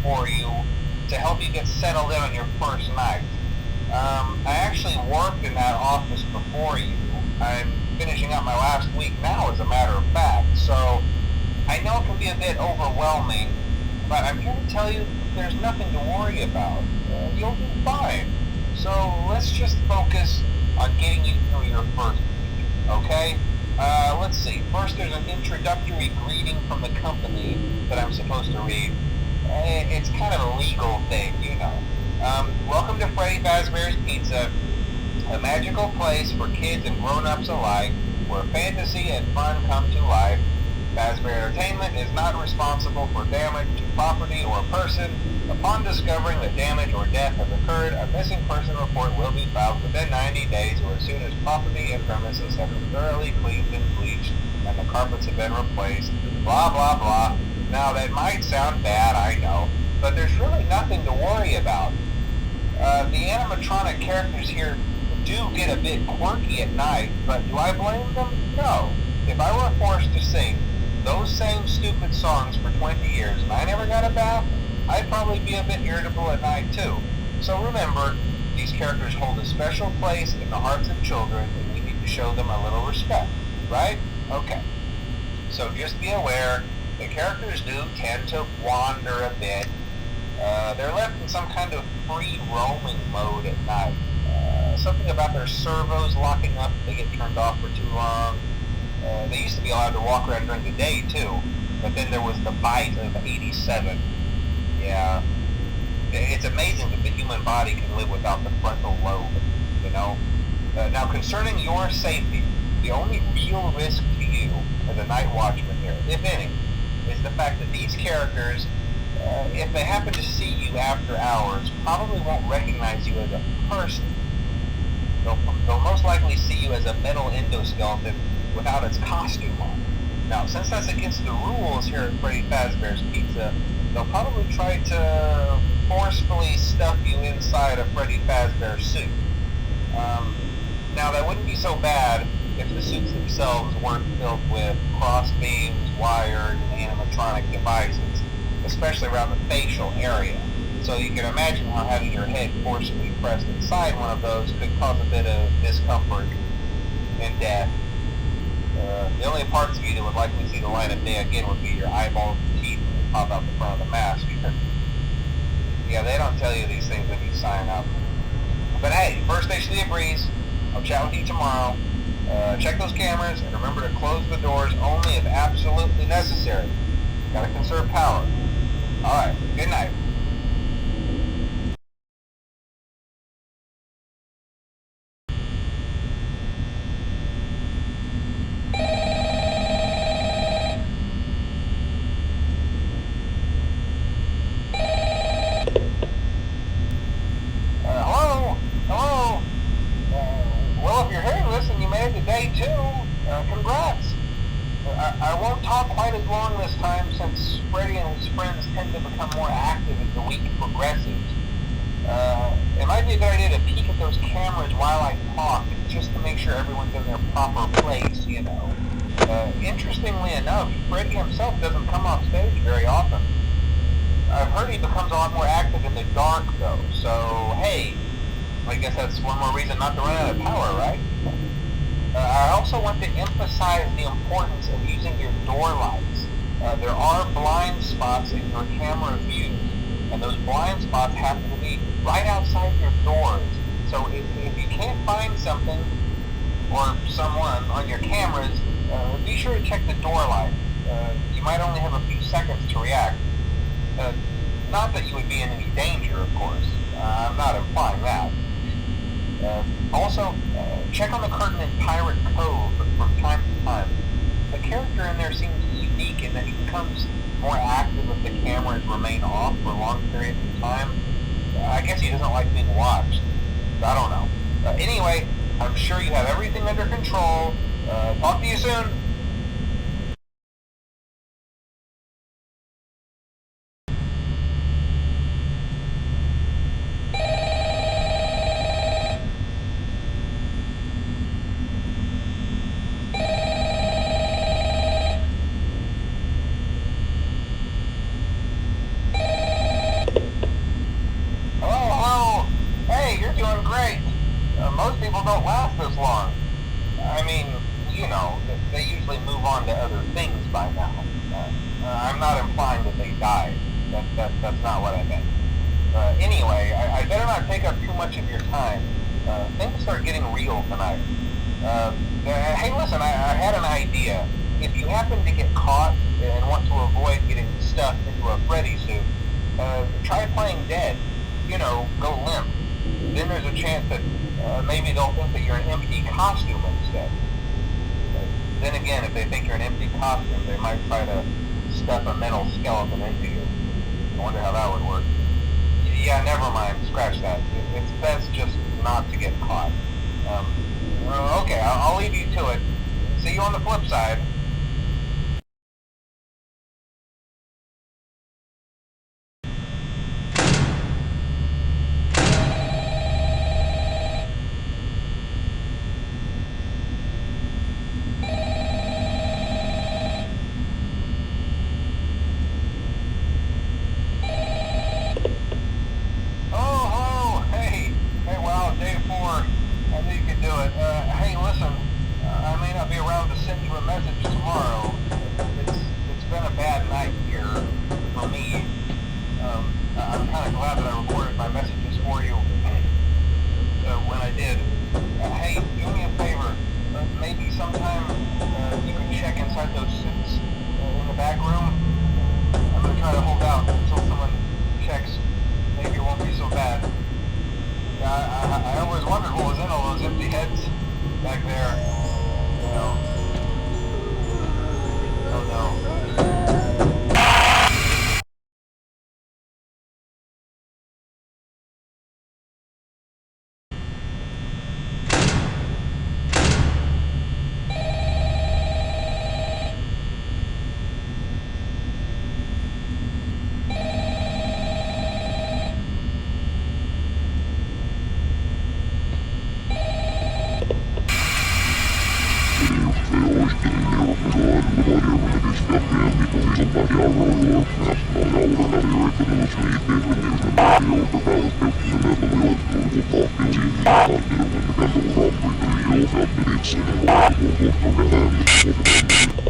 for you to help you get settled in on your first night. I actually worked in that office before you. I'm finishing up my last week now, as a matter of fact, so I know it can be a bit overwhelming, but I'm here to tell you there's nothing to worry about. You'll be fine. So let's just focus on getting you through your first week, okay? Let's see. First, there's an introductory greeting from the company that I'm supposed to read. It's kind of a legal thing, you know. Welcome to Freddy Fazbear's Pizza, a magical place for kids and grown-ups alike, where fantasy and fun come to life. Fazbear Entertainment is not responsible for damage to property or person. Upon discovering that damage or death has occurred, a missing person report will be filed within 90 days or as soon as property and premises have been thoroughly cleaned and bleached and the carpets have been replaced. Blah, blah, blah. Now, that might sound bad, I know, but there's really nothing to worry about. The animatronic characters here do get a bit quirky at night, but do I blame them? No. If I were forced to sing those same stupid songs for 20 years and I never got a bath, I'd probably be a bit irritable at night too. So remember, these characters hold a special place in the hearts of children and we need to show them a little respect, right? Okay. So just be aware, the characters do tend to wander a bit. They're left in some kind of free roaming mode at night. Something about their servos locking up if they get turned off for too long. They used to be allowed to walk around during the day too, but then there was the bite of 87. Yeah, it's amazing that the human body can live without the frontal lobe, you know? Now, concerning your safety, the only real risk to you as a night watchman here, if any, is the fact that these characters, if they happen to see you after hours, probably won't recognize you as a person. They'll most likely see you as a metal endoskeleton without its costume on. Now, since that's against the rules here at Freddy Fazbear's Pizza, they'll probably try to forcefully stuff you inside a Freddy Fazbear suit. Now, that wouldn't be so bad if the suits themselves weren't filled with cross beams, wired, and animatronic devices, especially around the facial area. So you can imagine how having your head forcibly pressed inside one of those could cause a bit of discomfort and death. The only parts of you that would likely see the light of day again would be your eyeballs and teeth when they pop out the front of the mask. Yeah, they don't tell you these things when you sign up. But hey, first station of the breeze. I'll chat with you tomorrow. Check those cameras and remember to close the doors only if absolutely necessary. Gotta conserve power. Alright, good night. Congrats! I won't talk quite as long this time since Freddy and his friends tend to become more active as the week progresses. It might be a good idea to peek at those cameras while I talk, just to make sure everyone's in their proper place, you know. Interestingly enough, Freddy himself doesn't come off stage very often. I've heard he becomes a lot more active in the dark, though, so hey, I guess that's one more reason not to run out of power, right? I also want to emphasize the importance of using your door lights. There are blind spots in your camera views, and those blind spots happen to be right outside your doors. So if you can't find something or someone on your cameras, be sure to check the door light. You might only have a few seconds to react. Not that you would be in any danger, of course. I'm not implying that. Also, check on the curtain in Pirate Cove from time to time. The character in there seems unique in that he becomes more active if the cameras remain off for long periods of time. I guess he doesn't like being watched. I don't know. Anyway, I'm sure you have everything under control. Talk to you soon. obviously move on to other things by now. I'm not implying that they died. That's not what I meant. Anyway, I better not take up too much of your time. Things start getting real tonight. Hey, listen, I had an idea. If you happen to get caught and want to avoid getting stuffed into a Freddy suit, try playing dead. You know, go limp. Then there's a chance that maybe they'll think that you're an empty costume instead. Then again, if they think you're an empty costume, they might try to stuff a metal skeleton into you. I wonder how that would work. Yeah, never mind. Scratch that. It's best just not to get caught. Okay, I'll leave you to it. See you on the flip side. Hey, listen, I may not be around to send you a message tomorrow. It's been a bad night here for me. I'm kind of glad that I recorded my messages for you when I did. Hey, do me a favor. Maybe sometime you can check inside those suits in the back room. I'm going to try to hold out until someone checks. Maybe it won't be so bad. I always wondered what was in all those empty heads back there. You know. Oh no. It's